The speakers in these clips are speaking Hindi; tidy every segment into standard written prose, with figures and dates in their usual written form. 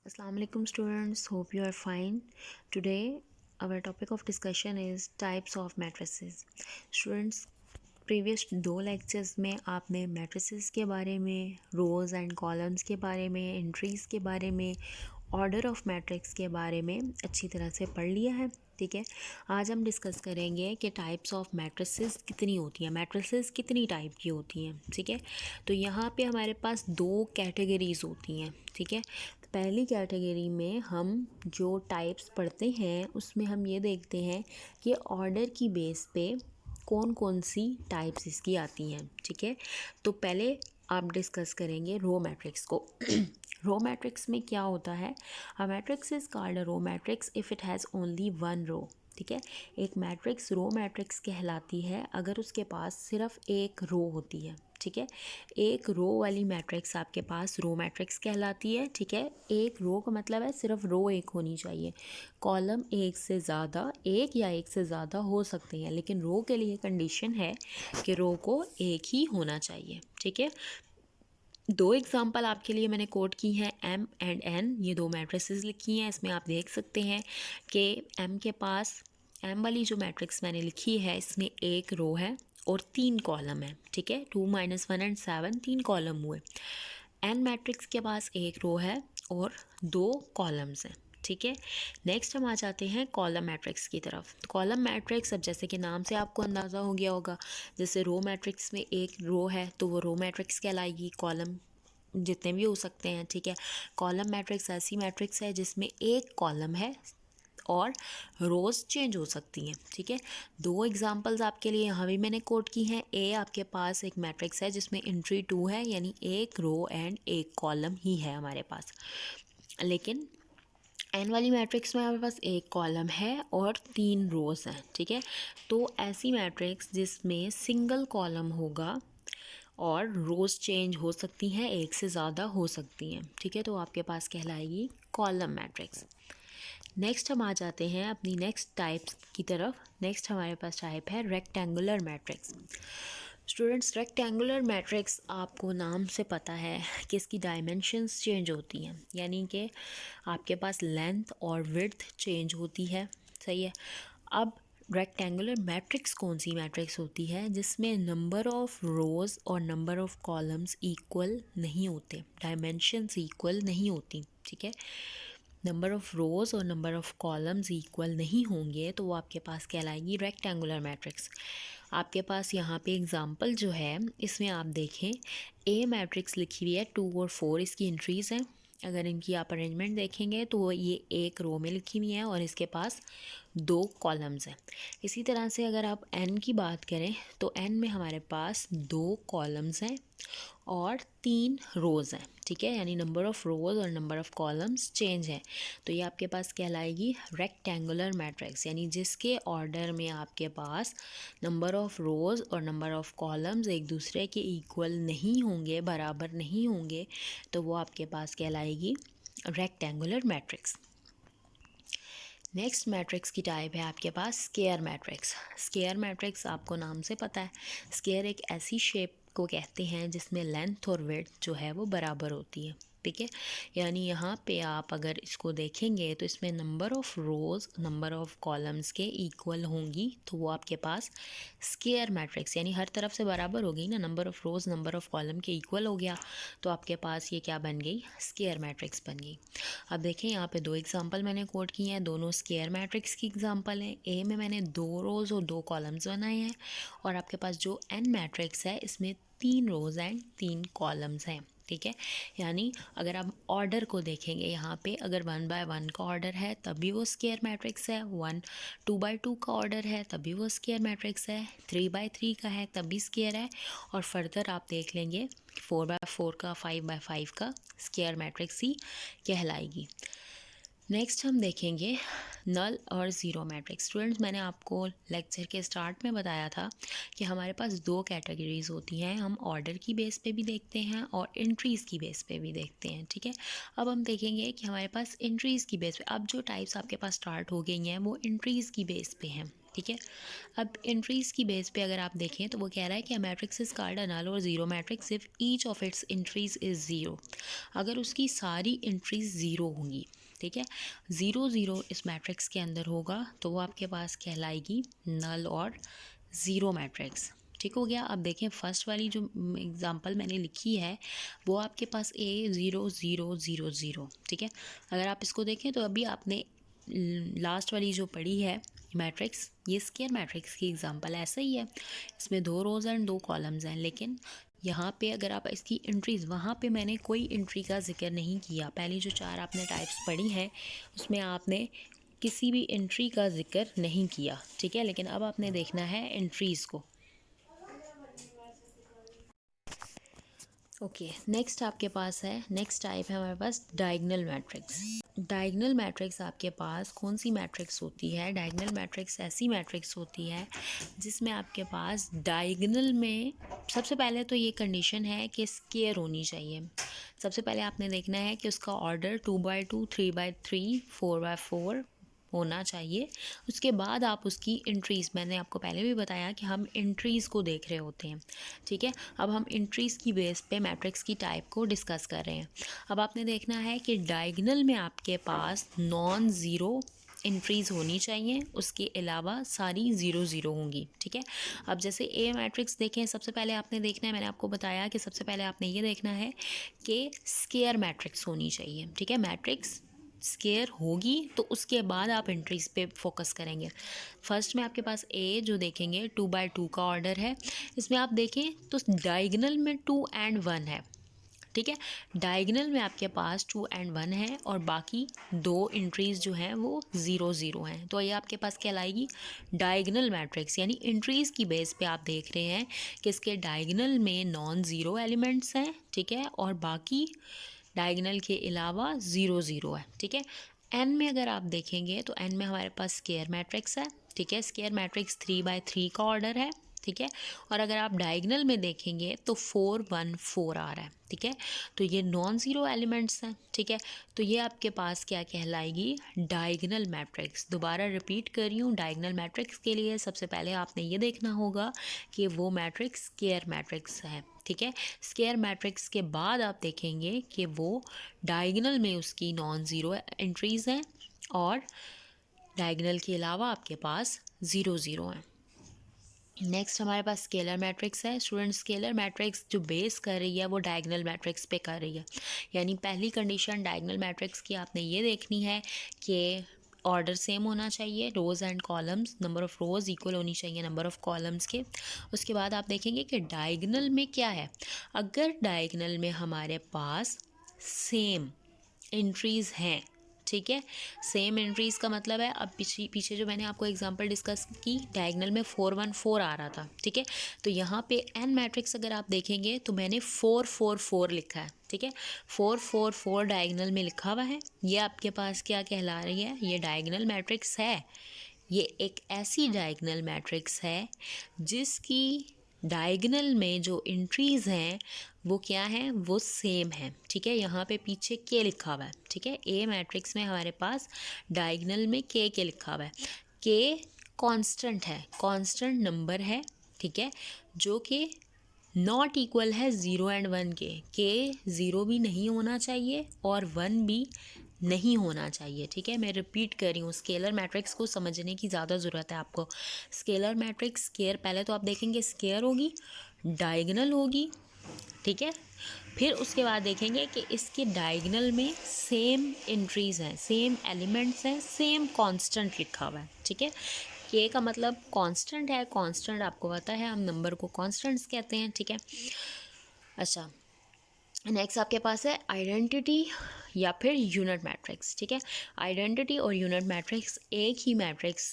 Assalamu alaikum students, hope you are fine. Today our topic of discussion is types of matrices. Students, previous 2 lectures में आपने मैट्रिसेस के बारे में, रोज़ एंड कॉलम्स के बारे में, एंट्रीज़ के बारे में, ऑर्डर ऑफ मैट्रिक्स के बारे में अच्छी तरह से पढ़ लिया है। ठीक है, आज हम डिस्कस करेंगे कि टाइप्स ऑफ मैट्रिसेस कितनी होती हैं, मैट्रिसेस कितनी टाइप की होती हैं। ठीक है, तो यहाँ पे हमारे पास 2 कैटेगरीज होती हैं। ठीक है, तो पहली कैटेगरी में हम जो टाइप्स पढ़ते हैं उसमें हम ये देखते हैं कि ऑर्डर की बेस पे कौन कौन सी टाइप्स इसकी आती हैं। ठीक है, तो पहले आप डिस्कस करेंगे रो मैट्रिक्स को। रो मैट्रिक्स में क्या होता है? A matrix is called a row matrix if it has only one row. ठीक है, एक मैट्रिक्स रो मैट्रिक्स कहलाती है अगर उसके पास सिर्फ एक रो होती है। ठीक है, एक रो वाली मैट्रिक्स आपके पास रो मैट्रिक्स कहलाती है। ठीक है, एक रो का मतलब है सिर्फ रो एक होनी चाहिए। कॉलम एक से ज़्यादा, एक या एक से ज़्यादा हो सकते हैं, लेकिन रो के लिए कंडीशन है कि रो को एक ही होना चाहिए। ठीक है, 2 एग्जांपल आपके लिए मैंने कोट की हैं, एम एंड एन। ये 2 मैट्रिसेस लिखी हैं। इसमें आप देख सकते हैं कि एम के पास, एम वाली जो मैट्रिक्स मैंने लिखी है इसमें एक रो है और 3 कॉलम है। ठीक है, 2 - 1 एंड 7 3 कॉलम हुए। एन मैट्रिक्स के पास एक रो है और 2 कॉलम्स हैं। ठीक है, नेक्स्ट हम आ जाते हैं कॉलम मैट्रिक्स की तरफ। कॉलम मैट्रिक्स, अब जैसे कि नाम से आपको अंदाज़ा हो गया होगा, जैसे रो मैट्रिक्स में एक रो है तो वो रो मैट्रिक्स कहलाएगी। कॉलम जितने भी हो सकते हैं। ठीक है, कॉलम मैट्रिक्स ऐसी मैट्रिक्स है जिसमें एक कॉलम है और रोज़ चेंज हो सकती हैं। ठीक है, 2 एग्जांपल्स आपके लिए यहाँ भी मैंने कोट की हैं। ए आपके पास एक मैट्रिक्स है जिसमें एंट्री 2 है, यानी एक रो एंड एक कॉलम ही है हमारे पास। लेकिन एन वाली मैट्रिक्स में हमारे पास एक कॉलम है और 3 रोज़ हैं। ठीक है, तो ऐसी मैट्रिक्स जिसमें सिंगल कॉलम होगा और रोज़ चेंज हो सकती हैं, एक से ज़्यादा हो सकती हैं। ठीक है, तो आपके पास कहलाएगी कॉलम मैट्रिक्स। नेक्स्ट हम आ जाते हैं अपनी नेक्स्ट टाइप्स की तरफ। नेक्स्ट हमारे पास टाइप है rectangular matrix. Students, rectangular matrix आपको नाम से पता है कि इसकी डायमेंशंस चेंज होती हैं, यानी कि आपके पास लेंथ और विड्थ चेंज होती है। सही है, अब रेक्टेंगुलर मैट्रिक्स कौन सी मैट्रिक्स होती है? जिसमें नंबर ऑफ़ रोज़ और नंबर ऑफ़ कॉलम्स इक्वल नहीं होते, डायमेंशंस इक्वल नहीं होती। ठीक है, नंबर ऑफ़ रोज़ और नंबर ऑफ़ कॉलम्स इक्वल नहीं होंगे तो वो आपके पास कहलाएगी रेक्टेंगुलर मैट्रिक्स। आपके पास यहाँ पे एग्जांपल जो है इसमें आप देखें, ए मैट्रिक्स लिखी हुई है, 2 और 4 इसकी एंट्रीज़ हैं। अगर इनकी आप अरेंजमेंट देखेंगे तो ये एक रो में लिखी हुई है और इसके पास 2 कॉलम्स हैं। इसी तरह से अगर आप एन की बात करें तो एन में हमारे पास 2 कॉलम्स हैं और 3 रोज़ हैं। ठीक है, यानी नंबर ऑफ़ रोज़ और नंबर ऑफ़ कॉलम्स चेंज है, तो ये आपके पास कहलाएगी रेक्टेंगुलर मैट्रिक्स, यानी जिसके ऑर्डर में आपके पास नंबर ऑफ़ रोज़ और नंबर ऑफ़ कॉलम्स एक दूसरे के इक्वल नहीं होंगे, बराबर नहीं होंगे, तो वो आपके पास कहलाएगी रेक्टेंगुलर मैट्रिक्स। नेक्स्ट मैट्रिक्स की टाइप है आपके पास स्क्वायर मैट्रिक्स। स्क्वायर मैट्रिक्स आपको नाम से पता है, स्क्वायर एक ऐसी शेप को कहते हैं जिसमें लेंथ और विड्थ जो है वो बराबर होती है। ठीक है, यानी यहाँ पे आप अगर इसको देखेंगे तो इसमें number of rows number of columns के इक्वल होंगी, तो वो आपके पास स्क्वायर मैट्रिक्स, यानी हर तरफ से बराबर हो गई ना, number of rows number of column के इक्वल हो गया, तो आपके पास ये क्या बन गई? स्क्वायर मैट्रिक्स बन गई। अब देखें, यहाँ पे 2 एग्जांपल मैंने कोट किए हैं, दोनों स्क्वायर मैट्रिक्स की एग्जांपल हैं। ए में मैंने 2 रोज़ और 2 कॉलम्स बनाए हैं और आपके पास जो एन मैट्रिक्स है इसमें 3 रोज़ एंड 3 कॉलम्स हैं। ठीक है, यानी अगर आप ऑर्डर को देखेंगे, यहाँ पे अगर 1 बाय 1 का ऑर्डर है तब भी वो स्क्वायर मैट्रिक्स है, 2 बाय 2 का ऑर्डर है तब भी वो स्क्वायर मैट्रिक्स है, 3 बाय 3 का है तब भी स्क्वायर है, और फर्दर आप देख लेंगे 4 बाय 4 का, 5 बाय 5 का स्क्वायर मैट्रिक्स ही कहलाएगी। नेक्स्ट हम देखेंगे नल और ज़ीरो मैट्रिक्स। स्टूडेंट्स, मैंने आपको लेक्चर के स्टार्ट में बताया था कि हमारे पास 2 कैटेगरीज़ होती हैं, हम ऑर्डर की बेस पे भी देखते हैं और एंट्रीज़ की बेस पे भी देखते हैं। ठीक है, अब हम देखेंगे कि हमारे पास एंट्रीज़ की बेस पे अब जो टाइप्स आपके पास स्टार्ट हो गई हैं वो एंट्रीज़ की बेस पे हैं। ठीक है। अब एंट्रीज़ की बेस पे अगर आप देखें तो वो कह रहा है कि a matrix is called a null और zero matrix if each of its entries is zero. अगर उसकी सारी एंट्रीज ज़ीरो होंगी, ठीक है, ज़ीरो ज़ीरो इस मैट्रिक्स के अंदर होगा तो वो आपके पास कहलाएगी नल और ज़ीरो मैट्रिक्स। ठीक हो गया। अब देखें फर्स्ट वाली जो एग्जांपल मैंने लिखी है वो आपके पास A 0 0 0 0, ठीक है। अगर आप इसको देखें तो अभी आपने लास्ट वाली जो पढ़ी है मैट्रिक्स, ये स्क्वायर मैट्रिक्स की एग्जांपल ऐसा ही है। इसमें 2 रोज़ एंड 2 कॉलम्स हैं, लेकिन यहाँ पे अगर आप इसकी एंट्रीज़, वहाँ पे मैंने कोई एंट्री का जिक्र नहीं किया। पहली जो 4 आपने टाइप्स पढ़ी हैं उसमें आपने किसी भी एंट्री का जिक्र नहीं किया, ठीक है। लेकिन अब आपने देखना है एंट्रीज़ को। ओके, नेक्स्ट आपके पास है, नेक्स्ट टाइप है हमारे पास डायगोनल मैट्रिक्स। डायगोनल मैट्रिक्स आपके पास कौन सी मैट्रिक्स होती है? डायगोनल मैट्रिक्स ऐसी मैट्रिक्स होती है जिसमें आपके पास डायगोनल में सबसे पहले तो ये कंडीशन है कि स्क्वायर होनी चाहिए। सबसे पहले आपने देखना है कि उसका ऑर्डर 2x2, 3x3, 4x4 होना चाहिए। उसके बाद आप उसकी एंट्रीज़, मैंने आपको पहले भी बताया कि हम एंट्रीज़ को देख रहे होते हैं, ठीक है। अब हम एंट्रीज़ की बेस पे मैट्रिक्स की टाइप को डिस्कस कर रहे हैं। अब आपने देखना है कि डायगोनल में आपके पास नॉन ज़ीरो एंट्रीज़ होनी चाहिए, उसके अलावा सारी ज़ीरो ज़ीरो होंगी, ठीक है। अब जैसे ए मैट्रिक्स देखें, सबसे पहले आपने देखना है, मैंने आपको बताया कि सबसे पहले आपने ये देखना है कि स्क्वायर मैट्रिक्स होनी चाहिए, ठीक है। मैट्रिक्स स्क्वायर होगी तो उसके बाद आप एंट्रीज पे फोकस करेंगे। फर्स्ट में आपके पास ए जो देखेंगे 2x2 का ऑर्डर है। इसमें आप देखें तो डायगोनल में 2 and 1 है, ठीक है। डायगोनल में आपके पास 2 and 1 है और बाकी दो एंट्रीज जो हैं वो ज़ीरो ज़ीरो हैं। तो ये आपके पास कहलाएगी डायगोनल मैट्रिक्स, यानी एंट्रीज की बेस पे आप देख रहे हैं कि इसके डायगोनल में नॉन ज़ीरो एलिमेंट्स हैं, ठीक है, और बाकी डायगोनल के अलावा ज़ीरो ज़ीरो है, ठीक है। एन में अगर आप देखेंगे तो एन में हमारे पास स्क्वायर मैट्रिक्स है, ठीक है। स्क्वायर मैट्रिक्स 3x3 का ऑर्डर है, ठीक है। और अगर आप डायगोनल में देखेंगे तो 4 1 4 आ रहा है, ठीक है। तो ये नॉन ज़ीरो एलिमेंट्स हैं, ठीक है। तो ये आपके पास क्या कहलाएगी? Diagonal matrix. दोबारा रिपीट कर रही हूँ, डायगोनल मैट्रिक्स के लिए सबसे पहले आपने ये देखना होगा कि वो मैट्रिक्स स्क्वायर मैट्रिक्स है, ठीक है। स्क्वायर मैट्रिक्स के बाद आप देखेंगे कि वो डायगोनल में उसकी नॉन ज़ीरो एंट्रीज़ हैं और डायगोनल के अलावा आपके पास ज़ीरो ज़ीरो हैं। नेक्स्ट हमारे पास स्केलर मैट्रिक्स है। स्टूडेंट, स्केलर मैट्रिक्स जो बेस कर रही है वो डायगोनल मैट्रिक्स पे कर रही है, यानी पहली कंडीशन डायगोनल मैट्रिक्स की आपने ये देखनी है कि ऑर्डर सेम होना चाहिए, rows and columns, number of rows equal होनी चाहिए नंबर ऑफ़ कॉलम्स के। उसके बाद आप देखेंगे कि डायगोनल में क्या है। अगर डायगोनल में हमारे पास सेम एंट्रीज़ हैं, ठीक है, सेम एंट्रीज़ का मतलब है, अब पीछे जो मैंने आपको एग्जांपल डिस्कस की, डायगोनल में 4 1 4 आ रहा था, ठीक है। तो यहाँ पे एन मैट्रिक्स अगर आप देखेंगे तो मैंने 4 4 4 लिखा है, ठीक है। 4 4 4 डायगोनल में लिखा हुआ है। ये आपके पास क्या कहला रही है? ये डायगोनल मैट्रिक्स है। ये एक ऐसी डायगोनल मैट्रिक्स है जिसकी डायगोनल में जो एंट्रीज़ हैं वो क्या हैं? वो सेम हैं, ठीक है। यहाँ पे पीछे के लिखा हुआ है, ठीक है। ए मैट्रिक्स में हमारे पास डायगोनल में के लिखा हुआ है। के कांस्टेंट है, कांस्टेंट नंबर है, ठीक है, जो कि नॉट इक्वल है 0 and 1 के ज़ीरो भी नहीं होना चाहिए और 1 भी नहीं होना चाहिए, ठीक है। मैं रिपीट कर रही हूँ, स्केलर मैट्रिक्स को समझने की ज़्यादा ज़रूरत है आपको। स्केलर मैट्रिक्स स्क्वायर, पहले तो आप देखेंगे स्क्वायर होगी, डायगोनल होगी, ठीक है। फिर उसके बाद देखेंगे कि इसके डायगोनल में सेम एंट्रीज़ हैं, सेम एलिमेंट्स हैं, सेम कांस्टेंट लिखा हुआ है, ठीक है। के का मतलब कांस्टेंट है, कांस्टेंट आपको पता है हम नंबर को कांस्टेंट्स कहते हैं, ठीक है। अच्छा, नेक्स्ट आपके पास है आइडेंटिटी या फिर यूनिट मैट्रिक्स, ठीक है। आइडेंटिटी और यूनिट मैट्रिक्स एक ही मैट्रिक्स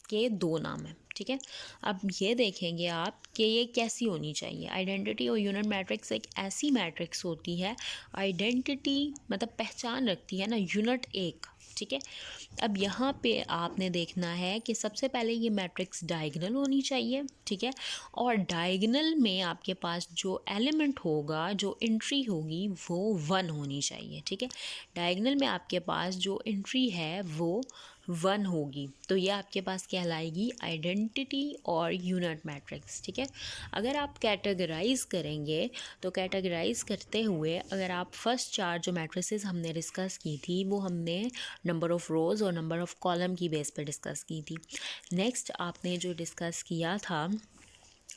के दो नाम हैं, ठीक है। अब ये देखेंगे आप कि ये कैसी होनी चाहिए। आइडेंटिटी और यूनिट मैट्रिक्स एक ऐसी मैट्रिक्स होती है, आइडेंटिटी मतलब पहचान रखती है ना, यूनिट एक, ठीक है। अब यहाँ पे आपने देखना है कि सबसे पहले ये मैट्रिक्स डायगोनल होनी चाहिए, ठीक है। और डायगोनल में आपके पास जो एलिमेंट होगा, जो एंट्री होगी, वो 1 होनी चाहिए, ठीक है। डायगोनल में आपके पास जो एंट्री है वो 1 होगी, तो ये आपके पास कहलाएगी आइडेंटिटी और यूनिट मैट्रिक्स, ठीक है। अगर आप कैटेगराइज करेंगे तो कैटेगराइज करते हुए अगर आप फर्स्ट 4 जो मैट्रिसेस हमने डिस्कस की थी वो हमने नंबर ऑफ़ रोज़ और नंबर ऑफ़ कॉलम की बेस पर डिस्कस की थी। नेक्स्ट आपने जो डिस्कस किया था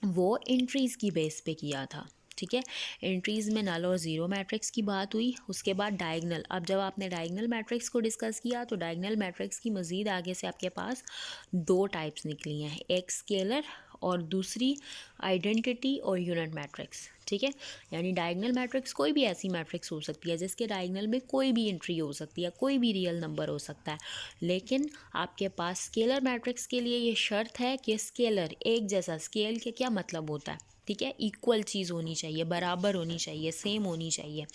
वो एंट्रीज़ की बेस पे किया था, ठीक है। एंट्रीज़ में नल और ज़ीरो मैट्रिक्स की बात हुई, उसके बाद डायगोनल। अब जब आपने डायगोनल मैट्रिक्स को डिस्कस किया तो डायगोनल मैट्रिक्स की मज़ीद आगे से आपके पास 2 टाइप्स निकली हैं, एक स्केलर और दूसरी आइडेंटिटी और यूनिट मैट्रिक्स, ठीक है। यानी डायगोनल मैट्रिक्स कोई भी ऐसी मैट्रिक्स हो सकती है जिसके डायगोनल में कोई भी एंट्री हो सकती है, कोई भी रियल नंबर हो सकता है, लेकिन आपके पास स्केलर मैट्रिक्स के लिए ये शर्त है कि स्केलर एक जैसा, स्केल के क्या मतलब होता है, ठीक है, इक्वल चीज़ होनी चाहिए, बराबर होनी चाहिए, सेम होनी चाहिए।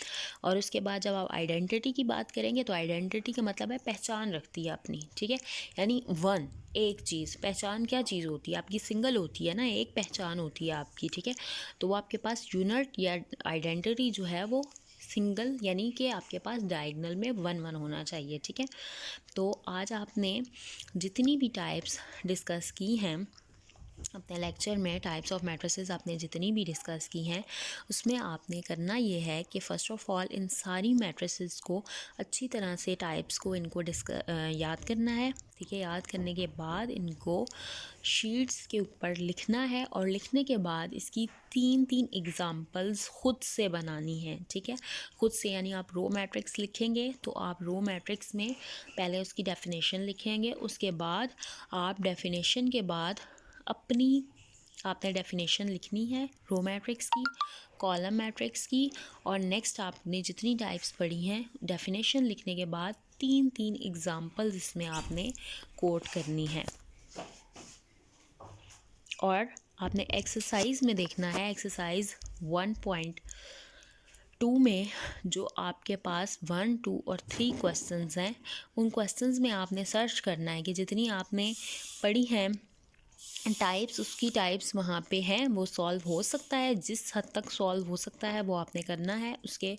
और उसके बाद जब आप आइडेंटिटी की बात करेंगे तो आइडेंटिटी का मतलब है पहचान रखती है अपनी, ठीक है। यानी 1 एक चीज़, पहचान क्या चीज़ होती है आपकी, सिंगल होती है ना, एक पहचान होती है आपकी, ठीक है। तो वो आपके पास यूनिट या आइडेंटिटी जो है वो सिंगल, यानी कि आपके पास डायगोनल में 1 होना चाहिए, ठीक है। तो आज आपने जितनी भी टाइप्स डिस्कस की हैं अपने लेक्चर में, टाइप्स ऑफ मैट्रिसेस आपने जितनी भी डिस्कस की हैं, उसमें आपने करना ये है कि फ़र्स्ट ऑफ़ ऑल इन सारी मैट्रिसेस को अच्छी तरह से टाइप्स को इनको याद करना है, ठीक है। याद करने के बाद इनको शीट्स के ऊपर लिखना है और लिखने के बाद इसकी 3 एग्ज़ाम्पल्स खुद से बनानी है, ठीक है। खुद से यानी आप रो मैट्रिक्स लिखेंगे तो आप रो मैट्रिक्स में पहले उसकी डेफिनेशन लिखेंगे, उसके बाद आप डेफिनेशन के बाद अपनी आपने डेफिनेशन लिखनी है रो मैट्रिक्स की, कॉलम मैट्रिक्स की, और नेक्स्ट आपने जितनी टाइप्स पढ़ी हैं डेफिनेशन लिखने के बाद 3 एग्ज़ाम्पल्स इसमें आपने कोट करनी है। और आपने एक्सरसाइज में देखना है, एक्सरसाइज 1.2 में जो आपके पास 1, 2 और 3 क्वेश्चंस हैं, उन क्वेश्चंस में आपने सर्च करना है कि जितनी आपने पढ़ी हैं टाइप्स, उसकी टाइप्स वहाँ पे हैं, वो सॉल्व हो सकता है, जिस हद तक सॉल्व हो सकता है वो आपने करना है। उसके